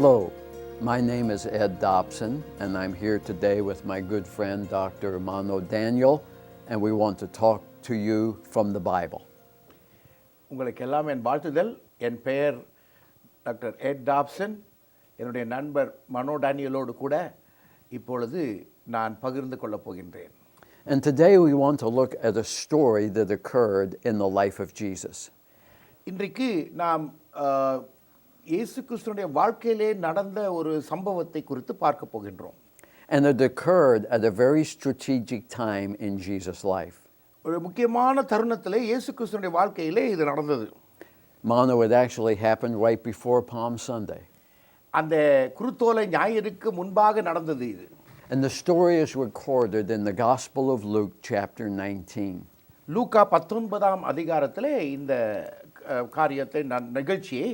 Hello, my name is Ed Dobson, and I'm here today with my good friend Dr. Mano Daniel, and we want to talk to you from the Bible. உங்களுக்கெல்லாம் என் வாழ்த்துதல். என் பெயர் doctor எட் Dobson. என்னுடைய நண்பர் மனோ டேனியலோடு கூட இப்பொழுது நான் பகிர்ந்து கொள்ளப் போகின்றேன். And today we want to look at a story that occurred in the life of Jesus. இன்றைக்கு நாம் இயேசு கிறிஸ்துவினுடைய வாழ்க்கையிலே நடந்த ஒரு சம்பவத்தை குறித்து பார்க்க போகின்றோம். And it occurred at a very strategic time in Jesus' life. ஒரு முக்கியமான தருணத்திலே இயேசு கிறிஸ்துவினுடைய வாழ்க்கையிலே இது நடந்தது. Mano, it actually happened right before Palm Sunday. அந்த குருத்தோலை ஞாயிறுக்கு முன்பாக நடந்தது இது. And the story is recorded in the Gospel of Luke chapter 19. லூக்கா 19ஆம் அதிகாரத்திலே இந்த காரியத்தை நிகழ்ச்சியை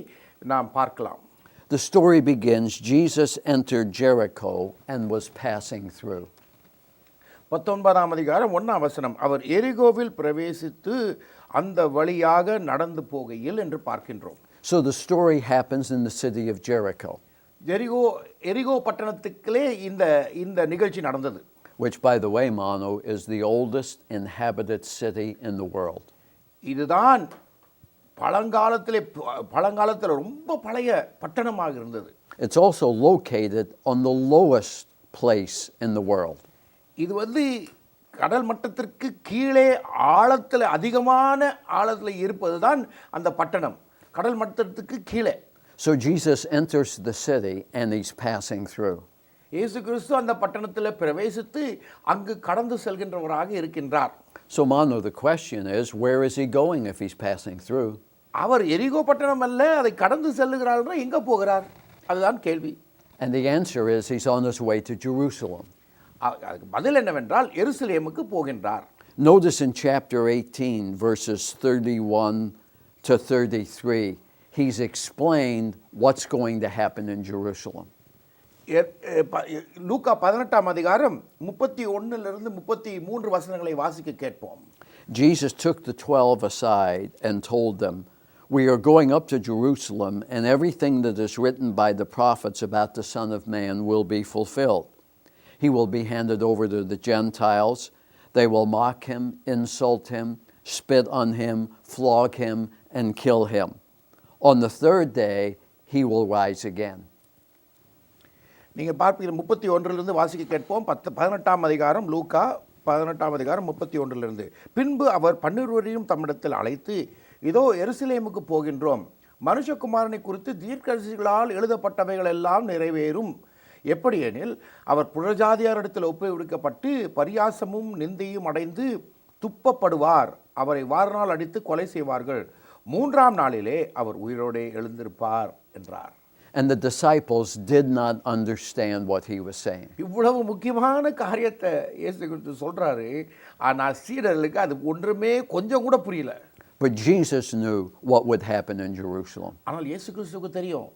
நாம் பார்க்கலாம். The story begins, Jesus entered Jericho and was passing through. 19ஆம் அதிகாரம் 1ஆம் வசனம், அவர் எரிகோவில் பிரவேசித்து அந்த வழியாக நடந்து போகையில் என்று பார்க்கின்றோம். So the story happens in the city of Jericho. எரிகோ பட்டணத்துக்குள்ளே இந்த நிகழ்ச்சி நடந்தது. Which, by the way, Mano, is the oldest inhabited city in the world. இதுதான் பழங்காலத்தில் ரொம்ப பழைய பட்டணமாக இருந்தது. It's also located on the lowest place in the world. இது கடல் மட்டத்திற்கு கீழே ஆழத்தில் அதிகமான ஆழத்தில் இருப்பது தான் அந்த பட்டணம், கடல் மட்டத்திற்கு கீழே. So Jesus enters the city and he's passing through. இயேசு கிறிஸ்து அந்த பட்டணத்தில் பிரவேசித்து அங்கு கடந்து செல்கின்றவராக இருக்கின்றார். So Mano, the question is, where is he going if he's passing through? அவர் எரிகோ பட்டணம் அல்ல, அதை கடந்து செல்லுகிறார், எங்க போகிறார்? அதுதான் கேள்வி. And the answer is he's on his way to Jerusalem. பதில் என்னவென்றால் எருசலேமுக்கு போகின்றார். Notice in chapter 18 verses 31 to 33, he's explained what's going to happen in Jerusalem. லூக்கா 18ஆம் அதிகாரம் 31லிருந்து 33 வசனங்களை வாசிக்க கேட்போம். Jesus took the 12 aside and told them, "We are going up to Jerusalem, and everything that is written by the prophets about the Son of Man will be fulfilled. He will be handed over to the Gentiles. They will mock him, insult him, spit on him, flog him, and kill him. On the third day, he will rise again." நீங்கள் பார்ப்பீங்க 31லிருந்து வாசிக்க கேட்போம். 18ஆம் அதிகாரம் லூக்கா 18ஆம் அதிகாரம் 31லிருந்து. பின்பு அவர் 12 தம்மிடத்தில் அழைத்து, இதோ எருசலேமுக்கு போகின்றோம், மனுஷகுமாரனை குறித்து தீர்க்கதரிசிகளால் எழுதப்பட்டவைகள் எல்லாம் நிறைவேறும். எப்படியெனில் அவர் புறஜாதியாரிடத்தில் ஒப்புவிக்கப்பட்டு பரியாசமும் நிந்தையும் அடைந்து துப்பப்படுவார். அவரை வாரநாள் அடித்து கொலை செய்வார்கள். 3ஆம் நாளிலே அவர் உயிரோடே எழுந்திருப்பார் என்றார். And the disciples did not understand what he was saying. இவ்வளவு முக்கியமான காரியத்தை இயேசு கிறிஸ்து சொல்றாரு, ஆனால் சீடர்களுக்கு அது ஒன்றுமே கொஞ்சம் கூட புரியல. But Jesus knew what would happen in Jerusalem. ஆனால் இயேசு கிறிஸ்துவுக்கு தெரியும்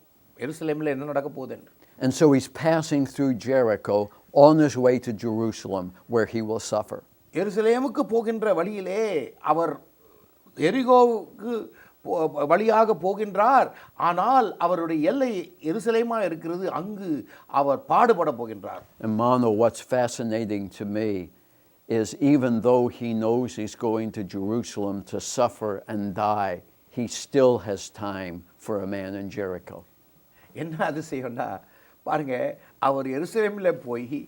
எருசலேமில் என்ன நடக்க போகுது. And so he's passing through Jericho on his way to Jerusalem where he will suffer. எருசலேமுக்கு போகின்ற வழியிலே அவர் எரிகோவுக்கு வழியாக போகின்றார். ஆனால் அவருடைய எல்லை எருசலேமா இருக்கிறது, அங்கு அவர் பாடுபட போகின்றார். And Mano, what's fascinating to me is even though he knows he's going to Jerusalem to suffer and die, he still has time for a man in Jericho. என்ன அதிசயம்னா பாருங்க, அவர் எருசலேமில் போய்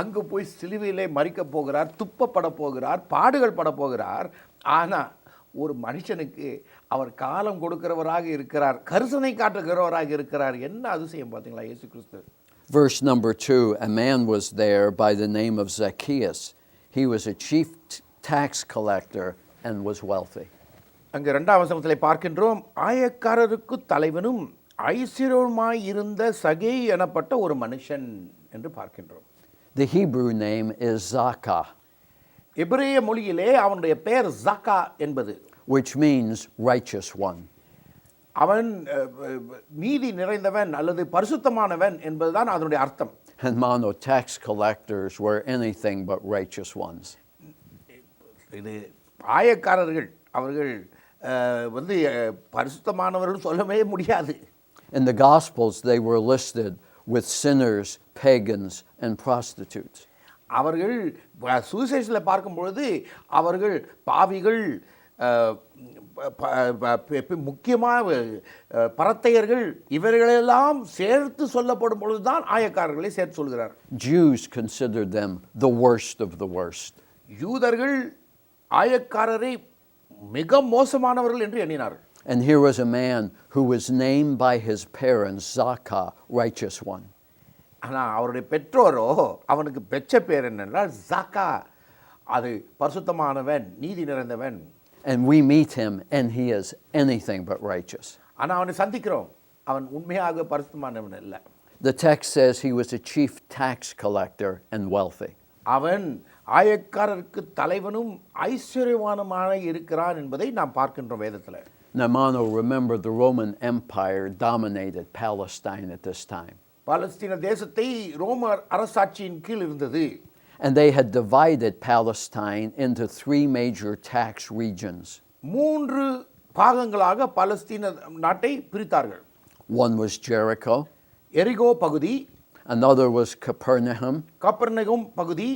அங்கு போய் சிலுவையிலே மரிக்க போகிறார், துப்பப்பட போகிறார், பாடுகள் பட போகிறார். ஆனால் ஒரு மனுஷனுக்கு அவர் காலம் கொடுக்கிறவராக இருக்கிறார், கரிசனை காட்டுகிறவராக இருக்கிறார். என்ன அதிசயம் பார்த்தீங்களா இயேசு கிறிஸ்து. Verse number 2, a man was there by the name of Zacchaeus. He was a chief tax collector and was wealthy. அங்கு 2ஆம் வசனத்திலே பார்க்கின்றோம், ஆயக்காரருக்கு தலைவனும் ஐஸ்வர்யமாய் இருந்த சகே எனப்பட்ட ஒரு மனுஷன் என்று பார்க்கின்றோம். The Hebrew name is Zakah, எபிரேய மொழியிலே அவனுடைய பெயர் ஜக்கா என்பது, which means righteous one. அவன் நீதி நிறைந்தவன் அல்லது பரிசுத்தமானவன் என்பதுதான் அதனுடைய அர்த்தம். And Mano, tax collectors were anything but righteous ones. இது ஆயக்காரர்கள், அவர்கள் பரிசுத்தமானவர்கள் சொல்லவே முடியாது. In the Gospels, they were listed with sinners, pagans, and prostitutes. அவர்கள் சுவிசேஷத்தில் பார்க்கும் பொழுது அவர்கள் பாவிகள், முக்கியமாக பரத்தையர்கள், இவர்களெல்லாம் சேர்த்து சொல்லப்படும் பொழுதுதான் ஆயக்காரர்களை சேர்த்து சொல்கிறார். Jews considered them the worst of the worst. யூதர்கள் ஆயக்காரரை மிக மோசமானவர்கள் என்று எண்ணினார்கள். And here was a man who was named by his parents, Zaka, righteous one. ஆனால் அவருடைய பெற்றோரோ அவனுக்கு பெற்ற பேர் என்னென்றால் ஜாக்கா, அது பரிசுத்தமானவன், நீதி நிறைந்தவன். And we meet him and he is anything but righteous. ஆனால் அவனை சந்திக்கிறோம், அவன் உண்மையாக பரிசுத்தமானவன் இல்லை. The text says he was a chief tax collector and wealthy. அவன் ஆயக்காரருக்கு தலைவனும் ஐஸ்வர்யவானுமான இருக்கிறான் என்பதை நாம் பார்க்கின்றோம் வேதத்தில். Now, Mano, remember the Roman Empire dominated Palestine at this time. பாலஸ்தீன தேசத்தை ரோமர் அரசாட்சியின் கீழ் இருந்தது. And they had divided Palestine into 3 major tax regions. 3 பாகங்களாக பாலஸ்தீன நாட்டை பிரித்தார்கள். One was Jericho. எரிகோ பகுதி. Another was Capernaum. கப்பர்நகும் பகுதி.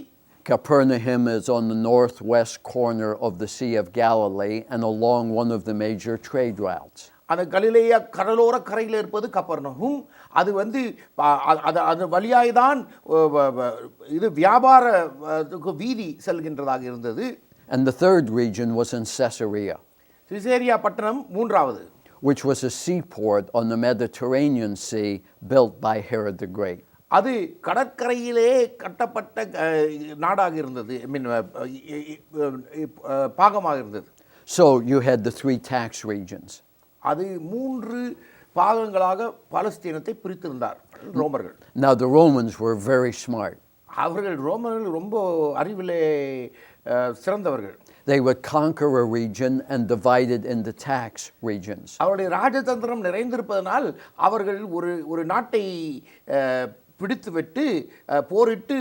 Capernaum is on the northwest corner of the Sea of Galilee and along one of the major trade routes. அந்த கலிலேய கடலோர கரையில் இருப்பது கப்பர்நகும். அது அது வழியாய் தான் இது வியாபார வீதி செல்கின்றதாக இருந்தது. And the third region was in Caesarea, Caesarea பட்டணம் 3வது, which was a seaport on the Mediterranean Sea built by Herod the Great. அது கடற்கரையிலே கட்டப்பட்ட நாடாக இருந்தது, பாகமாக இருந்தது. So you had the 3 tax regions. அது 3 பாகங்களாக பாலஸ்தீனத்தை பிரித்திருந்தார் ரோமர்கள். Now the Romans were very smart. அவர்கள் ரோமர்கள் ரொம்ப அறிவிலே சிறந்தவர்கள். They would conquer a region and divide it into tax regions. அவருடைய ராஜதந்திரம் நிறைந்திருப்பதனால் அவர்கள் ஒரு நாட்டை பிடித்துவிட்டு போரிட்டு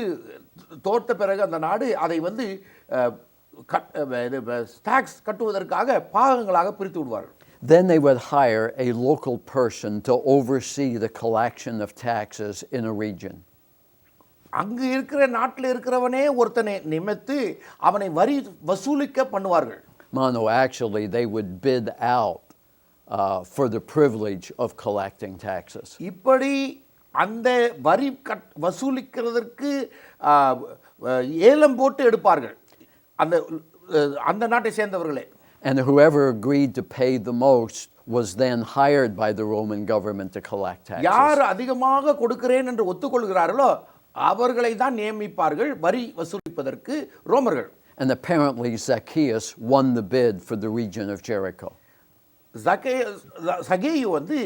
தோற்ற பிறகு அந்த நாடு அதை டாக்ஸ் கட்டுவதற்காக பாகங்களாக பிரித்து விடுவார்கள். Then they would hire a local person to oversee the collection of taxes in a region. அங்கு இருக்கிற நாட்டில் இருக்கிறவனே ஒருத்தனை நியமித்து அவனை வரி வசூலிக்க பண்ணுவார்கள். Mano, actually they would bid out for the privilege of collecting taxes. இப்படி அந்த வரி வசூலிக்கிறதற்கு ஏலம் போட்டு எடுப்பார்கள் அந்த நாட்டை சேர்ந்தவர்களே. And whoever agreed to pay the most was then hired by the Roman government to collect taxes. யார் அதிகமாக கொடுக்கிறேன் என்று ஒத்துக்கொள்கிறார்களோ அவர்களை தான் நியமிப்பார்கள் வரி வசூலிப்பதற்கு ரோமர்கள். And apparently Zacchaeus won the bid for the region of Jericho. சகேயு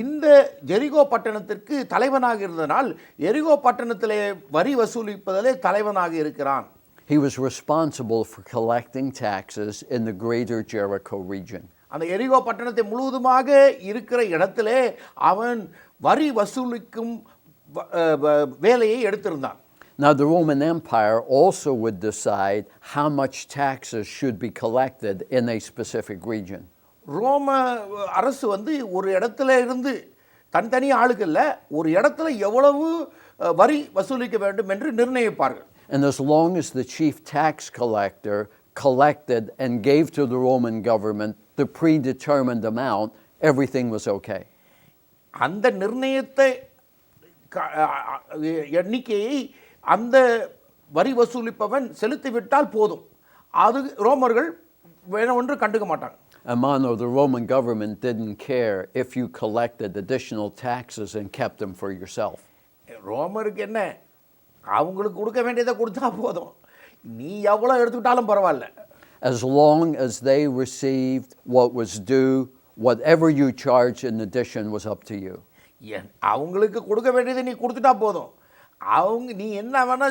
இந்த ஜெரிகோ பட்டணத்திற்கு தலைவனாக இருந்தனால் எரிகோ பட்டணத்திலே வரி வசூலிப்பதிலே தலைவனாக இருக்கிறான். He was responsible for collecting taxes in the greater Jericho region. அந்த எரிகோ பட்டணத்தை முழுவதுமாக இருக்கிற இடத்திலே அவன் வரி வசூலிக்கும் வேலையை எடுத்திருந்தான். Now the Roman Empire also would decide how much taxes should be collected in a specific region. ரோம அரசு ஒரு இடத்துல இருந்து தனித்தனி ஆளுகள்ல ஒரு இடத்துல எவ்வளவு வரி வசூலிக்க வேண்டும் என்று நிர்ணயிப்பார்கள். And as long as the chief tax collector collected and gave to the Roman government the predetermined amount, everything was okay. அந்த நிர்ணயித்த எண்ணிக்கையை அந்த வரி வசூலிப்பவன் செலுத்திவிட்டால் போதும், அது ரோமர்கள் வேணும் ஒன்று கண்டுக்க மாட்டாங்க. Mano, the Roman government didn't care if you collected additional taxes and kept them for yourself. ரோமருக்கு என்ன, அவங்களுக்கு கொடுக்க வேண்டியதை கொடுத்தா போதும், நீ எவ்வளோ எடுத்துக்கிட்டாலும் பரவாயில்ல. As long as they received what was due, whatever you charged in addition was up to you. அவங்களுக்கு கொடுக்க வேண்டியதை நீ கொடுத்துட்டா போதும், நீ என்ன வேணா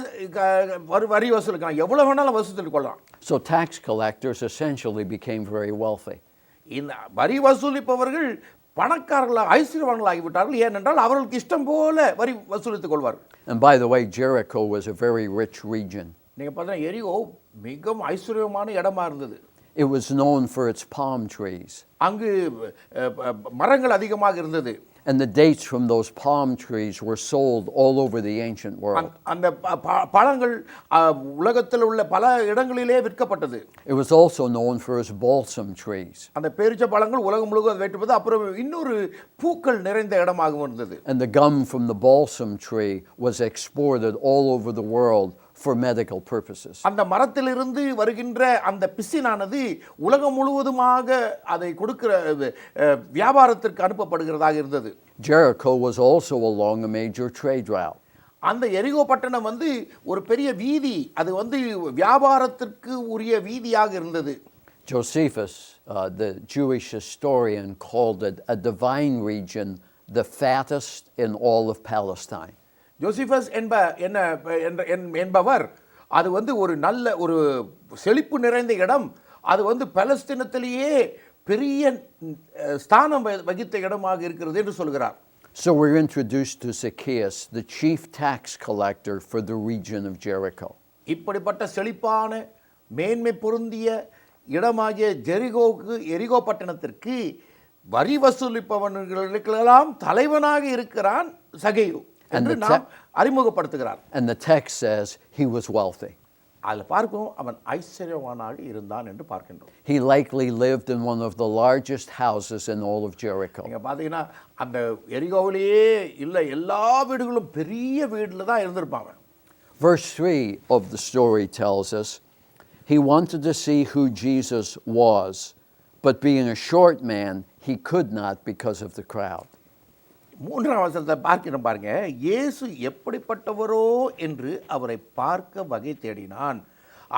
வரி வசூலிக்கலாம், எவ்வளோ வேணாலும் வசூலித்து கொள்ளலாம். So tax collectors essentially became very wealthy. இந்த வரி வசூலிப்பவர்கள் பணக்காரர்களாக ஐஸ்வர்யவான்களாகிவிட்டார்கள். ஏனென்றால் அவர்களுக்கு இஷ்டம் போல வரி வசூலித்துக் கொள்வார்கள். And by the way, Jericho was a very rich region. நீங்க பார்த்தா எரிகோ மிகவும் ஐஸ்வர்யமான இடமா இருந்தது. It was known for its palm trees. அங்கு மரங்கள் அதிகமாக இருந்தது. And the dates from those palm trees were sold all over the ancient world. அந்த பழங்கள் உலகத்தில் உள்ள பல இடங்களிலே விற்கப்பட்டது. It was also known for its balsam trees. அந்த பேரிச்ச பழங்கள் உலகம் முழுவதும் வெட்டுவது அப்புறம் இன்னொரு பூக்கள் நிறைந்த இடமாகவும் இருந்தது. And the gum from the balsam tree was exported all over the world for medical purposes. அந்த மரத்திலிருந்து வருகின்ற அந்த பிசினானது உலகம் முழுவதுமாக அதை கொடுக்கிற வியாபாரத்திற்கு அனுப்பப்படுகிறதாக இருந்தது. Jericho was also along a major trade route. அந்த எரிகோ பட்டணம் வந்து ஒரு பெரிய வீதி, அது வந்து வியாபாரத்திற்கு உரிய வீதியாக இருந்தது. Josephus, the Jewish historian, called it a divine region, the fattest in all of Palestine. ஜோசிஃபஸ் என்பவர் அது வந்து ஒரு நல்ல ஒரு செழிப்பு நிறைந்த இடம், அது வந்து பலஸ்தீனத்திலேயே பெரிய ஸ்தானம் வகித்த இடமாக இருக்கிறது என்று சொல்கிறார். So we're introduced to Zacchaeus, the chief tax collector for the region of Jericho. இப்படிப்பட்ட செழிப்பான மேன்மை பொருந்திய இடமாகிய எரிகோ பட்டணத்திற்கு வரி வசூலிப்பவர்களுக்கெல்லாம் தலைவனாக இருக்கிறான் சகேயு என்று நாம் அறிமுகப்படுத்துகிறார். And the text says he was wealthy. அதில் பார்க்கும் அவன் ஐஸ்வர்யவானாக இருந்தான் என்று பார்க்கின்றோம். He likely lived in one of the largest houses in all of Jericho. நீங்க பார்த்தீங்கன்னா அந்த எரிகோவிலேயே இல்லை எல்லா வீடுகளும் பெரிய வீட்டில் தான் இருந்திருப்பாங்க. Verse 3 of the story tells us he wanted to see who Jesus was, but being a short man, he could not because of the crowd. மூன்றாம் வசனத்தை பார்க்கிறோம் பாருங்க. இயேசு எப்படிப்பட்டவரோ என்று அவரை பார்க்க வகை தேடினான்.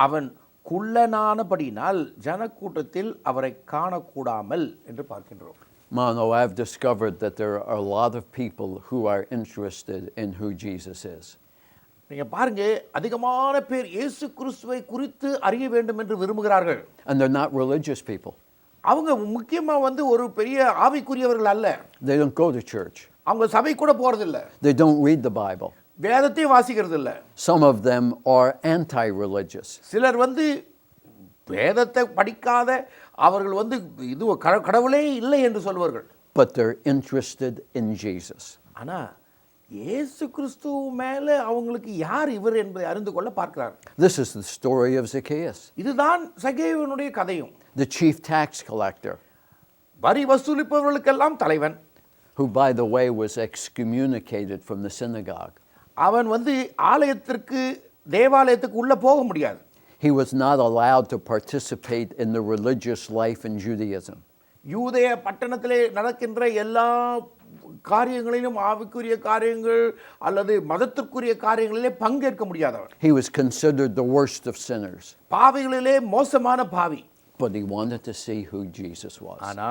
அவன் குள்ளனானபடினால் ஜனக்கூட்டத்தில் அவரை காணக்கூடாமல் என்று பார்க்கின்றோம். Mano, I've discovered that there are a lot of people who are interested in who Jesus is. நீங்க பாருங்க, அதிகமான பேர் இயேசு கிறிஸ்துவை குறித்து அறிய வேண்டும் என்று விரும்புகிறார்கள். And they're not religious people. அவங்க முக்கியமா வந்து ஒரு பெரிய ஆவிக்குரியவர்கள் அல்ல. They don't go to church. அவங்க சபை கூட போறதில்லை. They don't read the Bible. வேதத்தையும் வாசிக்கிறது இல்லை. Some of them are anti-religious. சிலர் வந்து வேதத்தை படிக்காத அவர்கள் வந்து இது கடவுளே இல்லை என்று சொல்வார்கள். But they're interested in Jesus. ஆனா இயேசு கிறிஸ்து மேல அவங்களுக்கு யார் இவர் என்பதை அறிந்து கொள்ள பார்க்கிறார். This is the story of Zacchaeus. இதுதான் சகேயுவினுடைய கதையும். The chief tax collector, வரி வசூலிப்பவர்களுக்கெல்லாம் தலைவன், who by the way was excommunicated from the synagogue. அவன் வந்து ஆலயத்திற்கு தேவாலயத்துக்கு உள்ள போக முடியாது. He was not allowed to participate in the religious life in Judaism. யூதேய பட்டணத்திலே நடக்கின்ற எல்லா காரியங்களிலும் ஆவிக்குரிய காரியங்கள் அல்லது மதத்திற்குரிய காரியங்களிலே பங்கேற்க முடியாதவன். He was considered the worst of sinners. பாவிகளிலே மோசமான பாவி. But he wanted to see who Jesus was. ஆனா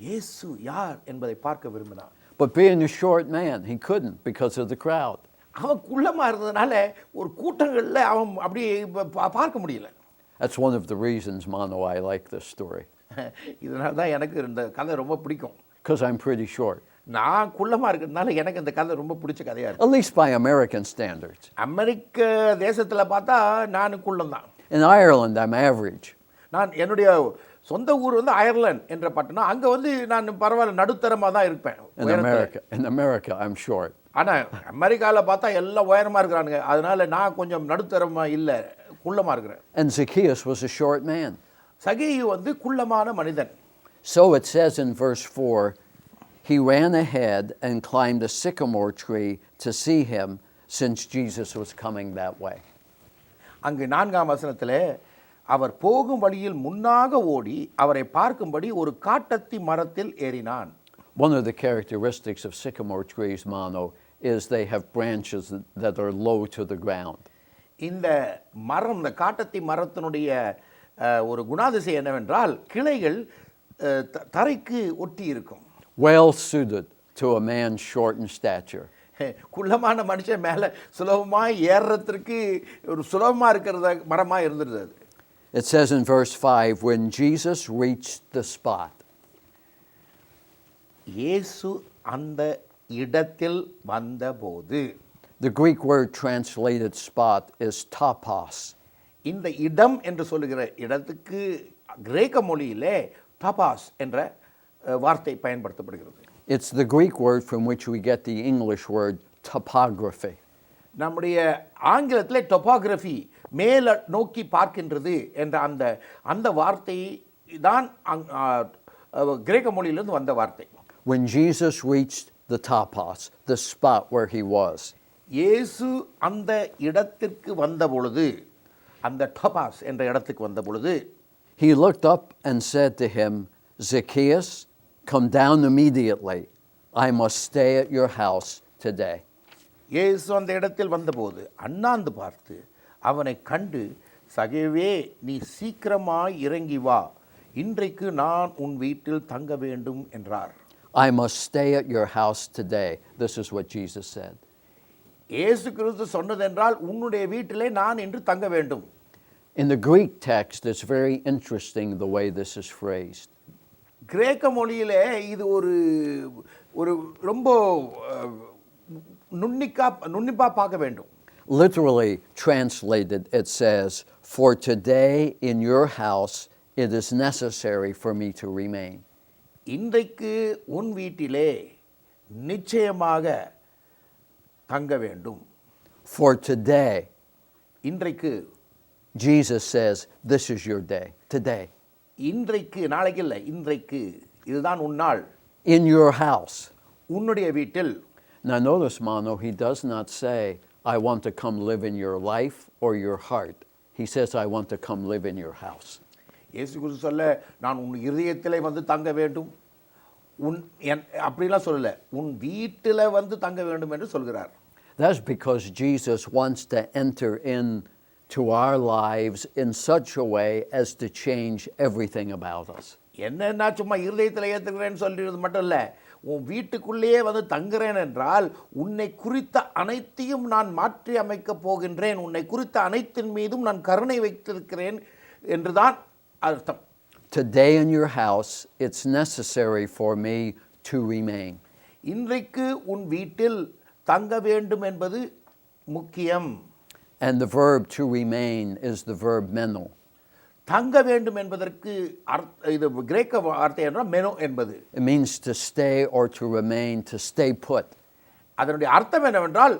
இயேசு யார் என்பதை பார்க்க விரும்பினான். But being a short man, he couldn't because of the crowd. அவன் குள்ளமா இருந்ததுனால ஒரு கூட்டங்கள்ல அவன் அப்படி பார்க்க முடியல. That's one of the reasons, Mano, I like this story. இதனால தான் எனக்கு இந்த கதை ரொம்ப பிடிக்கும். Because I'm pretty short. நான் குள்ளமா இருக்கிறதுனால எனக்கு இந்த கதை ரொம்ப பிடிச்ச கதையா இருக்கு. At least by American standards. அமெரிக்க தேசத்துல பார்த்தா நான் குள்ளம் தான். In Ireland, I'm average. நான் என்னுடைய சொந்த ஊர் வந்து அயர்லாந்து என்ற பட்டணம். அங்க வந்து நான் பரவாயில்ல நடுத்தரமா தான் இருப்பேன். In America, I'm short. ஆனா அமெரிக்கால பார்த்தா எல்லாம் உயரமா இருக்கிறானுங்க. அதனால நான் கொஞ்சம் நடுத்தரமா இல்ல, குள்ளமா இருக்கிறேன். And Zacchaeus was a short man. சகேயு வந்து குள்ளமான மனிதன். So it says in verse 4, he ran ahead and climbed a sycamore tree to see him, since Jesus was coming that way. அங்கு 4ஆம் வசனத்திலே அவர் போகும் வழியில் முன்னாக ஓடி அவரை பார்க்கும்படி ஒரு காட்டத்தி மரத்தில் ஏறினான். One of the characteristics of sycamore trees, Mano, is they have branches that are low to the ground. இந்த மரம், இந்த காட்டத்தி மரத்தினுடைய ஒரு குணாதிசயம் என்னவென்றால் கிளைகள் தரைக்கு ஒட்டி இருக்கும். Well suited to a man short in stature. குள்ளமான மனுஷன் மேல சுலபமாய் ஏறறதுக்கு ஒரு சுலபமா இருக்கிற மரமா இருந்தது. It says in verse 5, when Jesus reached the spot. இயேசு அந்த இடத்தில் வந்தபோது. The Greek word translated spot is topos. இந்த இடம் என்று சொல்லுகிற இடத்துக்கு கிரேக்க மொழியிலே டாபாஸ் என்ற வார்த்தை பயன்படுத்தப்படுகிறது. It's the Greek word from which we get the English word topography. நம்முடைய ஆங்கிலத்தில் டொபாகிராஃபி மேல நோக்கி பார்க்கின்றது என்ற அந்த அந்த வார்த்தை தான் கிரேக்க மொழியிலிருந்து வந்த வார்த்தை. When Jesus reached the topos, the spot where he was, இயேசு அந்த இடத்திற்கு வந்த பொழுது, அந்த டொபாஸ் என்ற இடத்துக்கு வந்த பொழுது, he looked up and said to him, Zacchaeus, come down immediately. I must stay at your house today. இயேசு அந்த இடத்தில் வந்தபோது அண்ணாந்து பார்த்து அவனை கண்டு, சகேவே, நீ சீக்கிரமாய் இறங்கி வா, இன்றைக்கு நான் உன் வீட்டில் தங்க வேண்டும் என்றார். I must stay at your house today. This is what Jesus said. இயேசு கிறிஸ்து சொன்னதென்றால் உன்னுடைய வீட்டிலே நான் இன்று தங்க வேண்டும். In the Greek text, it's very interesting the way this is phrased. கிரேக்க மொழியிலே இது ஒரு ஒரு ரொம்ப நுண்ணிப்பா பார்க்க வேண்டும். Literally translated, it says, for today in your house it is necessary for me to remain. இன்றைக்கு உன் வீட்டிலே நிச்சயமாக தங்க வேண்டும். For today, இன்றைக்கு Jesus says, this is your day, today. இன்றைக்கு, நாளைக்கு இல்லை, இன்றைக்கு இதுதான் உன் நாள். In your house. உன்னுடைய வீட்டில். Now notice, Mano, he does not say, I want to come live in your life or your heart. He says, I want to come live in your house. இயேசு கிறிஸ்து சொல்ல, நான் உன் இதயத்திலே வந்து தங்க வேண்டும், அப்படிலாம் சொல்லல, உன் வீட்டில் வந்து தங்க வேண்டும் என்று சொல்கிறார். That's because Jesus wants to enter in to our lives in such a way as to change everything about us. என்னன்னா சும்மா இருதயத்தில் ஏற்றுக்கிறேன்னு சொல்லிடுறது மட்டும் இல்லை, உன் வீட்டுக்குள்ளேயே வந்து தங்குறேன் என்றால் உன்னை குறித்த அனைத்தையும் நான் மாற்றி அமைக்கப் போகின்றேன், உன்னை குறித்த அனைத்தின் மீதும் நான் கருணை வைத்திருக்கிறேன் என்றுதான் அர்த்தம். Today in your house, it's necessary for me to remain. இன்றைக்கு உன் வீட்டில் தங்க வேண்டும் என்பது முக்கியம். And the verb to remain is the verb meno. தங்க வேண்டும் என்பதற்கு இது கிரேக்க வார்த்தை என்றால் மெனோ என்பது. It means to stay or to remain, to stay put. அதனுடைய அர்த்தம் என்னவென்றால்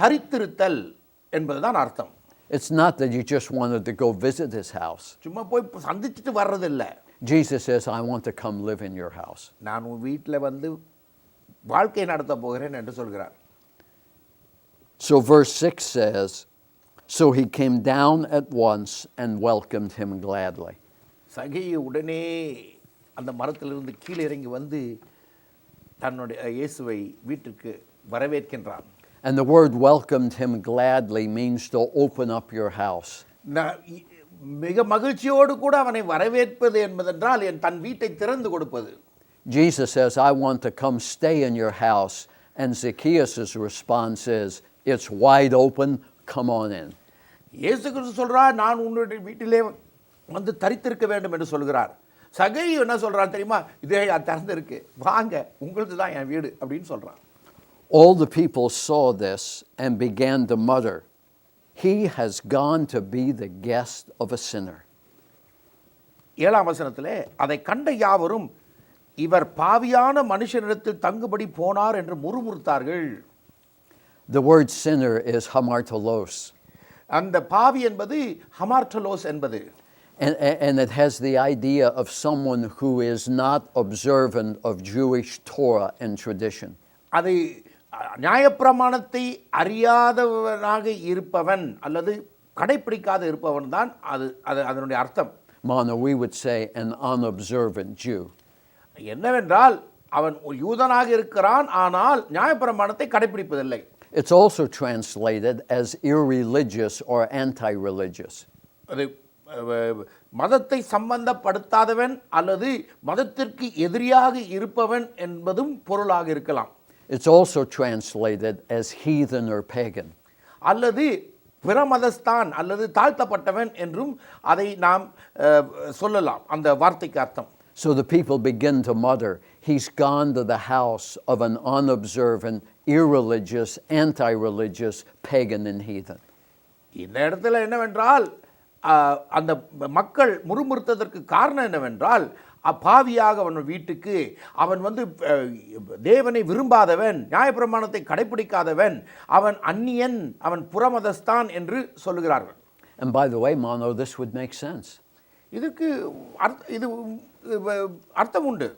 தரித்திருத்தல் என்பதுதான் அர்த்தம். It's not that you just wanted to go visit his house. சும்மா போய் சந்திச்சிட்டு வர்றது இல்லை. Jesus says, I want to come live in your house. நான் உன் வீட்டில் வந்து வாழ்க்கை நடத்த போகிறேன் என்று சொல்கிறார். So verse 6 says, so he came down at once and welcomed him gladly. சகேயு உடனே அந்த மரத்திலிருந்து கீழே இறங்கி வந்து தன்னுடைய இயேசுவை வீட்டுக்கு வரவேற்கின்றான். And the word welcomed him gladly means to open up your house. மிக மகிழ்ச்சியோடு கூட அவனை வரவேற்பது என்பதென்றால் தன் வீட்டை திறந்து கொடுப்பது. Jesus says, I want to come stay in your house. And Zacchaeus' response is, it's wide open, come on in. இயேசு கிறிஸ்து சொல்றார், நான் உன்னுடைய வீட்டிலே வந்து தரித்திருக்க வேண்டும் என்று சொல்கிறார். சகேயு என்ன சொல்றான் தெரியுமா? இதே திறந்து இருக்கு, வாங்க, உங்களுக்கு தான் என் வீடு அப்படின்னு சொல்றான். All the people saw this and began to mutter, he has gone to be the guest of a sinner. 7ஆம் வசனத்திலே அதை கண்ட யாவரும் இவர் பாவியான மனுஷனிடத்தில் தங்குபடி போனார் என்று முறுமுறுத்தார்கள். The word sinner is hamartolos. அந்த பாவி என்பது ஹமார்டலோஸ் என்பது. And it has the idea of someone who is not observant of Jewish Torah and tradition. அதை நியாயப்பிரமாணத்தை அறியாதவனாக இருப்பவன் அல்லது கடைப்பிடிக்காத இருப்பவன் தான் அதனுடைய அர்த்தம். Mano, we would say an unobservant Jew. என்னவென்றால் அவன் யூதனாக இருக்கிறான், ஆனால் நியாயப்பிரமாணத்தை கடைப்பிடிப்பதில்லை. It's also translated as irreligious or anti-religious. அது மதத்தை சம்பந்தப்படுத்தாதவன் அல்லது மதத்திற்கு எதிரியாக இருப்பவன் என்பதும் பொருளாக இருக்கலாம். It's also translated as heathen or pagan. அல்லது பிரமதஸ்தான் அல்லது தாழ்த்தப்பட்டவன் என்றும் அதை நாம் சொல்லலாம், அந்த வார்த்தைக்கு அர்த்தம். So the people begin to mutter, he's gone to the house of an unobservant, irreligious, anti-religious, pagan and heathen. இந்த இடத்துல என்னவென்றால் அந்த மக்கள் முறுமுறுத்ததற்கு காரணம் என்னவென்றால் பாவியாக அவன் வீட்டுக்கு அவன் வந்து தேவனை விரும்பாதவன், நியாயப்பிரமாணத்தை கடைபிடிக்காதவன், அவன் அந்நியன், அவன் புறமதஸ்தான் என்று சொல்லுகிறார்கள். And by the way, Mano, this would make sense. இதுக்கு இது அர்த்தம் உண்டு.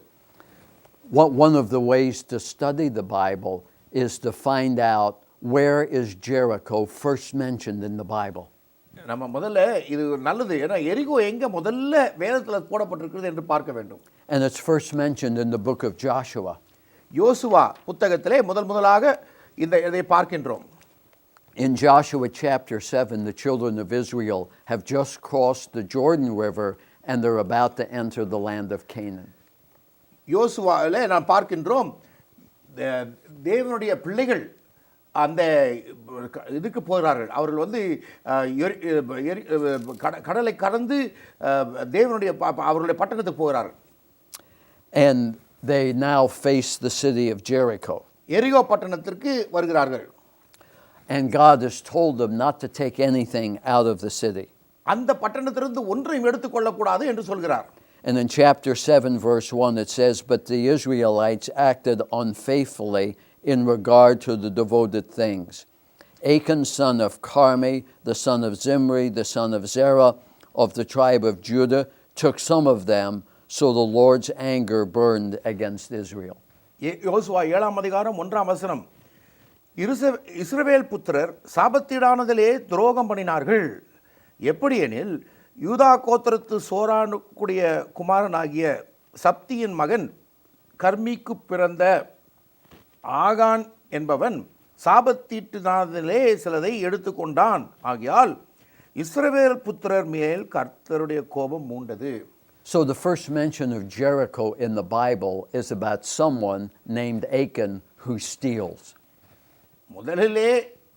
One of the ways to study the Bible is to find out where is Jericho first mentioned in the Bible. நம்ம முதல்ல இது நல்லது, ஏன்னா எரிகோ எங்க முதல்ல வேதத்தில் போடப்பட்டிருக்கிறது என்று பார்க்க வேண்டும். And it's first mentioned in the book of Joshua. யோசுவா புத்தகத்திலே முதலாக இதை பார்க்கின்றோம். In Joshua chapter 7, the children of Israel have just crossed the Jordan River and they're about to enter the land of Canaan. யோசுவாவிலே நாம் பார்க்கின்றோம், தேவனுடைய பிள்ளைகள் அந்த இதுக்கு போகிறார்கள். அவர்கள் வந்து கடலை கடந்து தேவனுடைய அவர்களுடைய பட்டணத்துக்கு போகிறார்கள். And they now face the city of Jericho. எரிகோ பட்டணத்திற்கு வருகிறார்கள். And God has told them not to take anything out of the city. அந்த பட்டணத்திலிருந்து ஒன்றையும் எடுத்துக்கொள்ளக்கூடாது என்று சொல்கிறார். And in chapter 7, verse 1, it says, "But the Israelites acted unfaithfully in regard to the devoted things. Achan, son of Carmi, the son of Zimri, the son of Zerah, of the tribe of Judah, took some of them, so the Lord's anger burned against Israel." யோசுவா 7ஆம் அதிகாரம் 1ஆம் வசனம், இஸ்ரவேல் புத்திரர் சாபத்தீடானதிலே துரோகம் பண்ணினார்கள். எப்படியெனில் யூதா கோத்திரத்து சோரானுக்குடைய குமாரனாகிய சப்தியின் மகன் கர்மிக்கு பிறந்த ஆகான் என்பவன் சாபத்தீட்டினாதிலே சிலதை எடுத்துக்கொண்டான். ஆகையால் இஸ்ரவேல் புத்திரர் மேல் கர்த்தருடைய கோபம் மூண்டது. So the first mention of Jericho in the Bible is about someone named Achan who steals. முதலிலே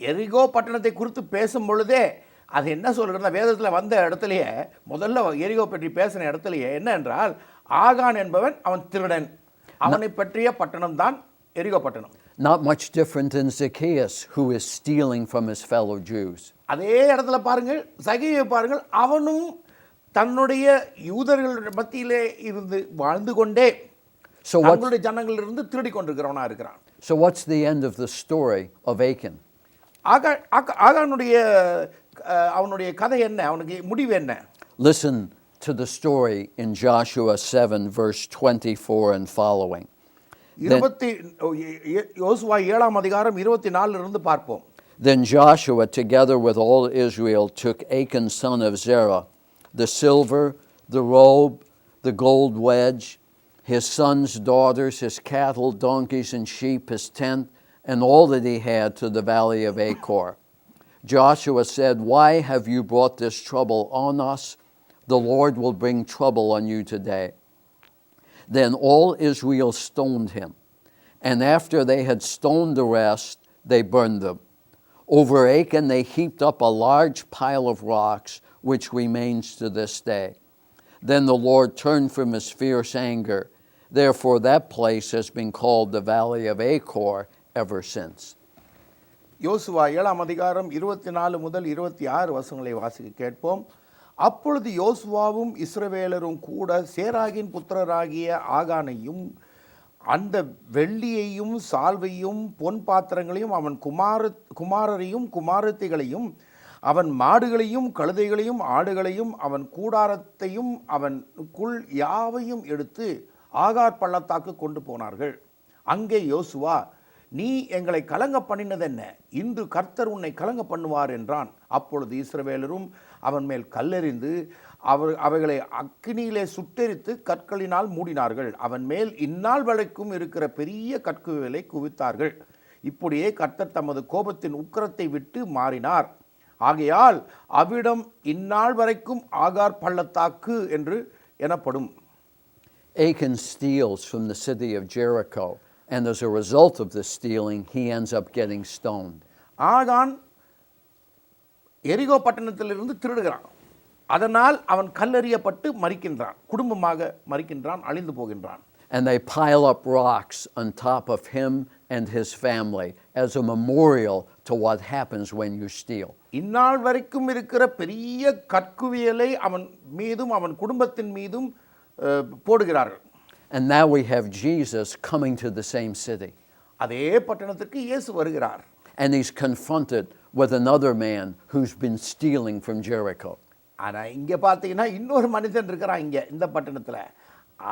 எரிகோ பட்டணத்தை குறித்து பேசும் பொழுதே அது என்ன சொல்கிறதா, வேதத்தில் வந்த இடத்துலையே முதல்ல எரிகோ பற்றி பேசின இடத்துலையே என்ன என்றால், ஆகான் என்பவன் அவன் திருடன், அவனை பற்றிய பட்டணம் தான் எரிகோ பட்டணம். Not much different than Zacchaeus, who is stealing from his fellow Jews. அதே இடத்துல பாருங்கள், சகேயுவை பாருங்கள், அவனும் தன்னுடைய யூதர்கள் மத்தியிலே இருந்து வாழ்ந்து கொண்டே தன்னுடைய ஜனங்களிலிருந்து திருடி கொண்டிருக்கிறவனா இருக்கிறான். So what's the end of the story of Achan? ஆகானுடைய அவனுடைய கதை என்ன, அவனுக்கு முடிவு என்ன? Listen to the story in Joshua 7, verse 24 and following. யோசுவா 7ஆம் அதிகாரம் 24 இருந்து பார்ப்போம். Then Joshua, together with all Israel, took Achan son of Zerah, the silver, the robe, the gold wedge, his sons, daughters, his cattle, donkeys, and sheep, his tent, and all that he had to the valley of Achor. Joshua said, "Why have you brought this trouble on us? The Lord will bring trouble on you today." Then all Israel stoned him, and after they had stoned the rest, they burned them. Over Achan they heaped up a large pile of rocks, which remains to this day. Then the Lord turned from his fierce anger. Therefore that place has been called the Valley of Achor ever since. யோசுவா 7ஆம் அதிகாரம் 24 முதல் 26 வசனங்களை வாசிக்க கேட்போம். அப்பொழுது யோசுவாவும் இஸ்ரவேலரும் கூட சேராகின் புத்திரராகிய ஆகானையும் அந்த வெள்ளியையும் சால்வையும் பொன் பாத்திரங்களையும் அவன் குமாரரையும் குமாரத்திகளையும் அவன் மாடுகளையும் கழுதைகளையும் ஆடுகளையும் அவன் கூடாரத்தையும் அவனுக்குள் யாவையும் எடுத்து ஆகார் பள்ளத்தாக்கு கொண்டு போனார்கள். அங்கே யோசுவா, "நீ எங்களை கலங்க பண்ணினதென்ன? இன்று கர்த்தர் உன்னை கலங்க பண்ணுவார்" என்றான். அப்பொழுது இஸ்ரவேலரும் அவன் மேல் கல்லெறிந்து அவைகளை அக்கினியிலே சுட்டெரித்து கற்களினால் மூடினார்கள். அவன் மேல் இந்நாள் வரைக்கும் இருக்கிற பெரிய கற்குகளை குவித்தார்கள். இப்படியே கர்த்தர் தமது கோபத்தின் உக்கிரத்தை விட்டு மாறினார். ஆகையால் அவ்விடம் இந்நாள் வரைக்கும் ஆகார் பள்ளத்தாக்கு என்று எனப்படும். Achan steals from the city of Jericho, and as a result of the stealing, he ends up getting stoned. ஆகான் எரிகோ பட்டணத்திலிருந்து திருடுகிறான். அதனால் அவன் கல்லெறியப்பட்டு மரிக்கின்றான், குடும்பமாக மரிக்கின்றான், அழிந்து போகின்றான். And they pile up rocks on top of him and his family as a memorial to what happens when you steal. இந்நாள் வரைக்கும் இருக்கிற பெரிய கற்குவியலை அவன் மீதும் அவன் குடும்பத்தின் மீதும் போடுகிறார்கள். And now we have Jesus coming to the same city. அதே பட்டணத்திற்கு இயேசு வருகிறார். And he's confronted with another man who's been stealing from Jericho. ஆனா இங்க பார்த்தீங்கன்னா இன்னொரு மனிதன் இருக்கிறான் இங்க இந்த பட்டணத்துல.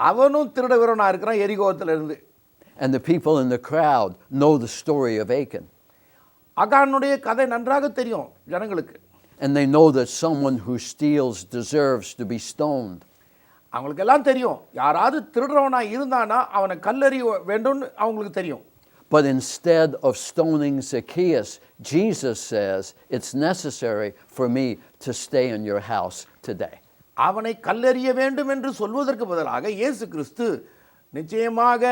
அவனும் திருட வீரனா இருக்கிறான் எரிகோத்துல இருந்து. And the people in the crowd know the story of Achan. அகானுடைய கதை நன்றாக தெரியும் ஜனங்களுக்கு. And they know that someone who steals deserves to be stoned. அவங்களுக்கு எல்லாம் தெரியும் யாராவது திருடுறவனா இருந்தானா அவனை கல்லெறிய வேண்டும்னு அவங்களுக்கு தெரியும். But instead of stoning Zacchaeus, Jesus says, it's necessary for me to stay in your house today. அவனை கல்லெறிய வேண்டும் என்று சொல்வதற்கு பதிலாக இயேசு கிறிஸ்து நிச்சயமாக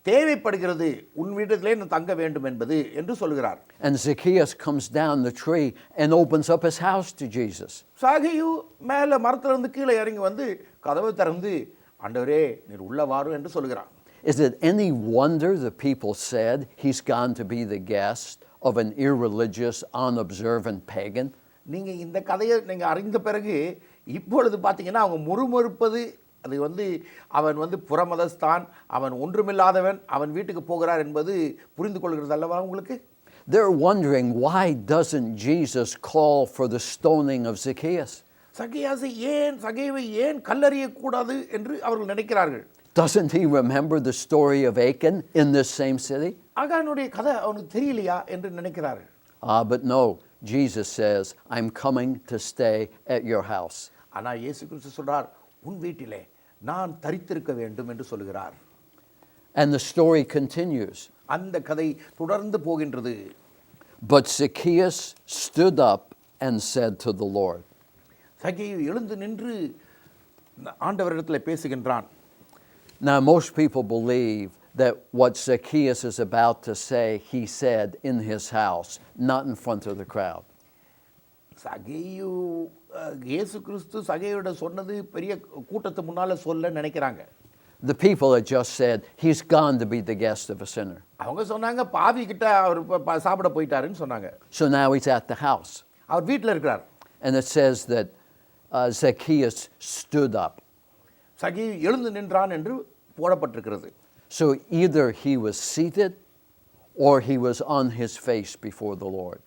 தேவைப்படுகிறது உன் வீட்டிலே நான் தங்க வேண்டும் என்பது என்று சொல்கிறார். And Zacchaeus comes down the tree and opens up his house to Jesus. சகேயு மேலே மரத்திலிருந்து கீழே இறங்கி வந்து கதவை திறந்து ஆண்டவரே நீர் உள்ள வாரும் என்று சொல்கிறான். Is it any wonder the people said he's gone to be the guest of an irreligious, unobservant pagan? நீங்க இந்த கதையை நீங்க அறிந்த பிறகு இப்பொழுது பார்த்தீங்கன்னா அவங்க முறுமுறுப்பது அது அவன் புறமதஸ்தான் அவன் ஒன்றுமில்லாதவன் அவன் வீட்டுக்கு போகிறார் என்பது புரிந்து கொள்கிறது அல்லவா உங்களுக்கு? They're wondering why doesn't Jesus call for the stoning of Zacchaeus? சகேயுவை ஏன் கல்லெறிய கூடாது என்று அவர்கள் நினைக்கிறார்கள். Doesn't he remember the story of Achan in this same city? ஆகானுடைய கதை அவனுக்கு தெரியலையா என்று நினைக்கிறார்கள். But no, Jesus says, I'm coming to stay at your house. ஆனா இயேசு கிறிஸ்து சொல்றார் உன் வீட்டிலே நான் தரித்திருக்க வேண்டும் என்று சொல்கிறார். And the story continues. அந்த கதை தொடர்ந்து போகின்றது. But Zacchaeus stood up and said to the Lord. சகேயு எழுந்து நின்று ஆண்டவரிடத்தில் பேசுகின்றான். Now most people believe that what Zacchaeus is about to say, he said in his house, not in front of the crowd. சகேயு இயேசு கிறிஸ்து சகேயுட சொன்னது பெரிய கூட்டத்து முன்னால சொல்ல நினைக்கிறாங்க. The people had just said he's gone to be the guest of a sinner. அவங்க சொன்னாங்க பாவி கிட்ட அவர் சாப்பிட போயிட்டாருன்னு சொன்னாங்க. So now he's at the house. அவர் வீட்ல இருக்கார். And it says that Zacchaeus stood up. சகேயு எழுந்து நின்றான் என்று போடப்பட்டிருக்கிறது. So either he was seated or he was on his face before the Lord.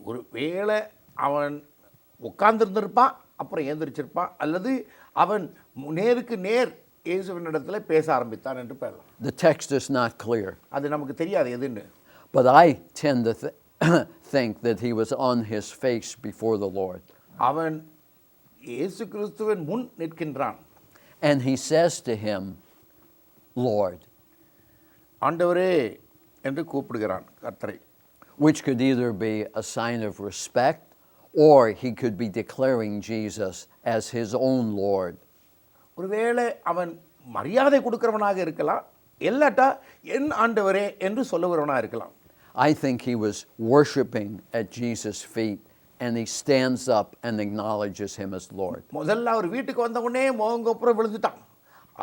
ஒருவேளை அவன் உட்கார்ந்திருந்திருப்பான் அப்புறம் எழுந்திருச்சிருப்பான் அல்லது அவன் நேருக்கு நேர் இயேசுவினிடத்தில் பேச ஆரம்பித்தான் என்று சொல்லலாம். The text is not clear. அது நமக்கு தெரியாது எதுன்னு. But I tend to think that he was on his face before the Lord. அவன் இயேசு கிறிஸ்துவின் முன் நிற்கின்றான். And he says to him, Lord. ஆண்டவரே என்று கூப்பிடுகிறான் கர்த்தரை. Which could either be a sign of respect or he could be declaring Jesus as his own Lord. ஒருவேளை அவன் மரியாதை கொடுக்கிறவனாக இருக்கலாம் இல்லாட்டா என் ஆண்டவரே என்று சொல்லுகிறவனாக இருக்கலாம். I think he was worshiping at Jesus' feet and he stands up and acknowledges him as Lord. முதல்ல அவர் வீட்டுக்கு வந்த உடனே முகங்கப்புறம் விழுந்துட்டான்.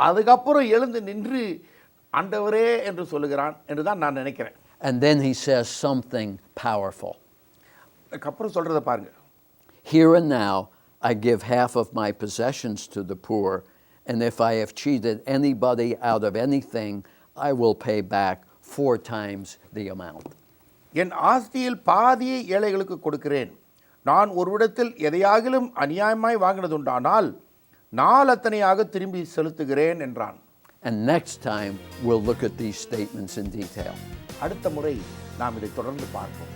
அதுக்கப்புறம் எழுந்து நின்று ஆண்டவரே என்று சொல்லுகிறான் என்று தான் நான் நினைக்கிறேன். And then he says something powerful. அதுக்கப்புறம் சொல்றத பாருங்க. Here and now I give half of my possessions to the poor, and if I have cheated anybody out of anything, I will pay back 4 times the amount. என் ஆஸ்தியில் பாதியை ஏழைகளுக்கு கொடுக்கிறேன். நான் ஒருவிடத்தில் எதையாகிலும் அநியாயமாய் வாங்கினதுண்டானால் 4 அத்தனையாக திரும்பி செலுத்துகிறேன் என்றான். And next time we'll look at these statements in detail. அடுத்த முறை நாம் இதை தொடர்ந்து பார்ப்போம்.